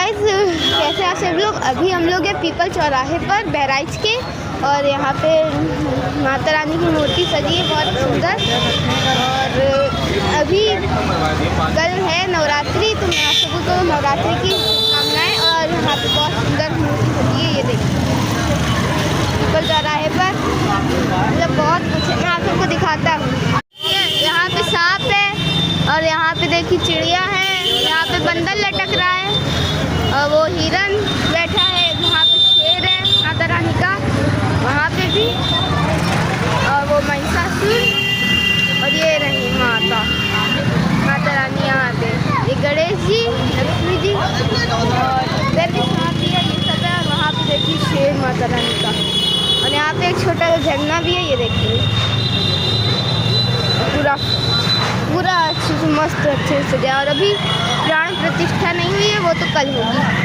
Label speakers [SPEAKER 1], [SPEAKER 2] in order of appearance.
[SPEAKER 1] Guys कैसे आप सब लोग। अभी हम लोग हैं पीपल चौराहे पर बहराइच के, और यहाँ पे माता रानी की मूर्ति सजी है बहुत सुंदर। और अभी कल है नवरात्रि, तो मैं आप सबको तो नवरात्रि की शुभकामनाएं। और यहाँ पे बहुत सुंदर मूर्ति सजी है, ये देखिए पीपल चौराहे पर, मतलब बहुत कुछ है। मैं आप सबको दिखाता हूँ। यहाँ पे सांप है, और यहाँ पे देखिए चिड़िया है, यहाँ पे बंदर लटक रहा है, और वो हिरन बैठा है, वहाँ पे शेर है माता रानी का, वहाँ पे भी, और वो महिषासुर, और ये रही माता रानी यहाँ पे, ये गणेश जी, लक्ष्मी जी, और इधर भी सांप भी है, ये सब है। और वहाँ पे देखिए शेर माता रानी का, और यहाँ पे एक छोटा झरना भी है, ये देखिए पूरा अच्छे से मस्त अच्छे से सजा। और अभी प्राण प्रतिष्ठा नहीं हुई है, वो तो कल होगी।